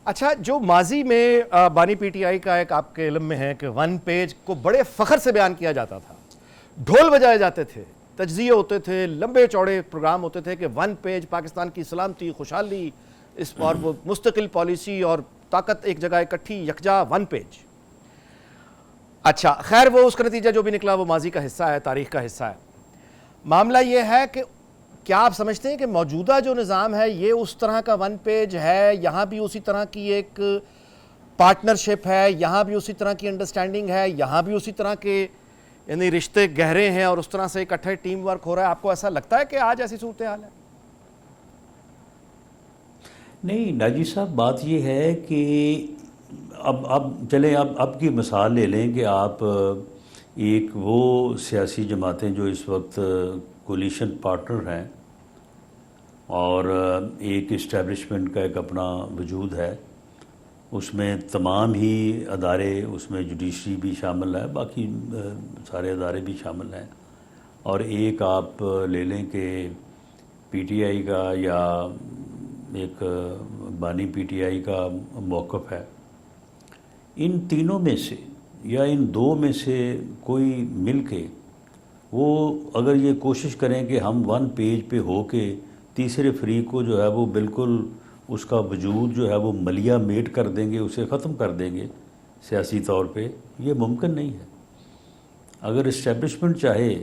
اچھا، جو ماضی میں بانی پی ٹی آئی کا ایک آپ کے علم میں ہے کہ ون پیج کو بڑے فخر سے بیان کیا جاتا تھا، ڈھول بجائے جاتے تھے، تجزیے ہوتے تھے، لمبے چوڑے پروگرام ہوتے تھے کہ ون پیج پاکستان کی سلامتی، خوشحالی، اس اور وہ مستقل پالیسی اور طاقت ایک جگہ اکٹھی یکجا ون پیج. اچھا خیر، وہ اس کا نتیجہ جو بھی نکلا وہ ماضی کا حصہ ہے، تاریخ کا حصہ ہے. معاملہ یہ ہے کہ کیا آپ سمجھتے ہیں کہ موجودہ جو نظام ہے یہ اس طرح کا ون پیج ہے؟ یہاں بھی اسی طرح کی ایک پارٹنرشپ ہے، یہاں بھی اسی طرح کی انڈرسٹینڈنگ ہے، یہاں بھی اسی طرح کے یعنی رشتے گہرے ہیں اور اس طرح سے اکٹھے ٹیم ورک ہو رہا ہے؟ آپ کو ایسا لگتا ہے کہ آج ایسی صورتحال ہے؟ نہیں ناجی صاحب، بات یہ ہے کہ اب چلیں اب کی مثال لے لیں کہ آپ ایک وہ سیاسی جماعتیں جو اس وقت کولیشن پارٹنر ہیں اور ایک اسٹیبلشمنٹ کا ایک اپنا وجود ہے، اس میں تمام ہی ادارے، اس میں جوڈیشری بھی شامل ہے، باقی سارے ادارے بھی شامل ہیں، اور ایک آپ لے لیں کہ پی ٹی آئی کا یا ایک بانی پی ٹی آئی کا موقف ہے. ان تینوں میں سے یا ان دو میں سے کوئی مل کے وہ اگر یہ کوشش کریں کہ ہم ون پیج پہ ہو کے تیسرے فریق کو جو ہے وہ بالکل اس کا وجود جو ہے وہ ملیہ میٹ کر دیں گے، اسے ختم کر دیں گے سیاسی طور پہ، یہ ممکن نہیں ہے. اگر اسٹیبلشمنٹ چاہے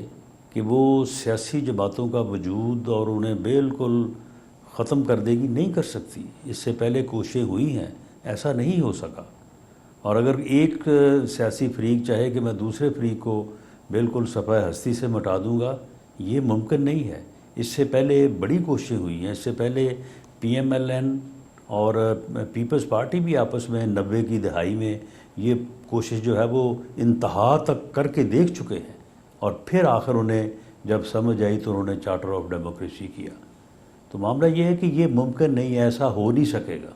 کہ وہ سیاسی جماعتوں کا وجود اور انہیں بالکل ختم کر دے گی، نہیں کر سکتی. اس سے پہلے کوششیں ہوئی ہیں، ایسا نہیں ہو سکا. اور اگر ایک سیاسی فریق چاہے کہ میں دوسرے فریق کو بالکل صفحہ ہستی سے مٹا دوں گا، یہ ممکن نہیں ہے. اس سے پہلے بڑی کوششیں ہوئی ہیں. اس سے پہلے پی ایم ایل این اور پیپلز پارٹی بھی آپس میں 90 کی دہائی میں یہ کوشش جو ہے وہ انتہا تک کر کے دیکھ چکے ہیں، اور پھر آخر انہیں جب سمجھ آئی تو انہوں نے چارٹر آف ڈیموکریسی کیا. تو معاملہ یہ ہے کہ یہ ممکن نہیں، ایسا ہو نہیں سکے گا.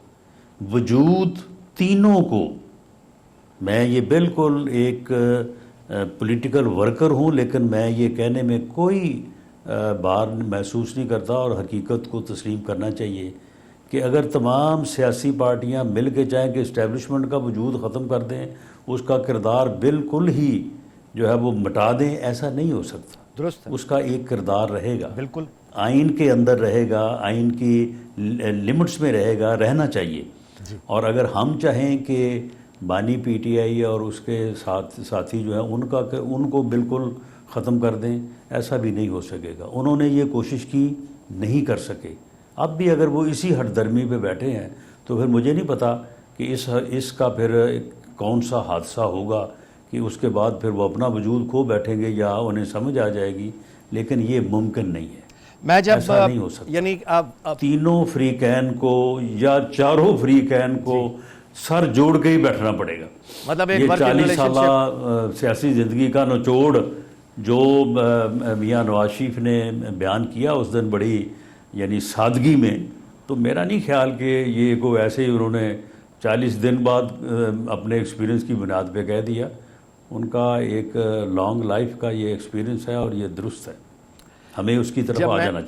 وجود تینوں کو، میں یہ بالکل ایک پولیٹیکل ورکر ہوں، لیکن میں یہ کہنے میں کوئی بار محسوس نہیں کرتا، اور حقیقت کو تسلیم کرنا چاہیے کہ اگر تمام سیاسی پارٹیاں مل کے چاہیں کہ اسٹیبلشمنٹ کا وجود ختم کر دیں، اس کا کردار بالکل ہی جو ہے وہ مٹا دیں، ایسا نہیں ہو سکتا. درست ہے. اس کا ایک کردار رہے گا، بالکل آئین کے اندر رہے گا، آئین کی لمٹس میں رہے گا، رہنا چاہیے. اور اگر ہم چاہیں کہ بانی پی ٹی آئی اور اس کے ساتھی جو ہیں ان کو بالکل ختم کر دیں، ایسا بھی نہیں ہو سکے گا. انہوں نے یہ کوشش کی، نہیں کر سکے. اب بھی اگر وہ اسی ہٹ درمی پہ بیٹھے ہیں تو پھر مجھے نہیں پتا کہ اس کا پھر کون سا حادثہ ہوگا کہ اس کے بعد پھر وہ اپنا وجود کھو بیٹھیں گے یا انہیں سمجھ آ جائے گی. لیکن یہ ممکن نہیں ہے، ایسا نہیں ہو سکتا. یعنی تینوں فریقین کو یا چاروں فریقین کو سر جوڑ کے ہی بیٹھنا پڑے گا. مطلب یہ 40 سالہ سیاسی زندگی کا نچوڑ جو میاں نواز شریف نے بیان کیا اس دن بڑی یعنی سادگی میں، تو میرا نہیں خیال کہ یہ کوئی ایسے ہی انہوں نے 40 دن بعد اپنے ایکسپیرینس کی بنیاد پہ کہہ دیا. ان کا ایک لانگ لائف کا یہ ایکسپیرینس ہے اور یہ درست ہے، ہمیں اس کی طرف آ جانا چاہیے.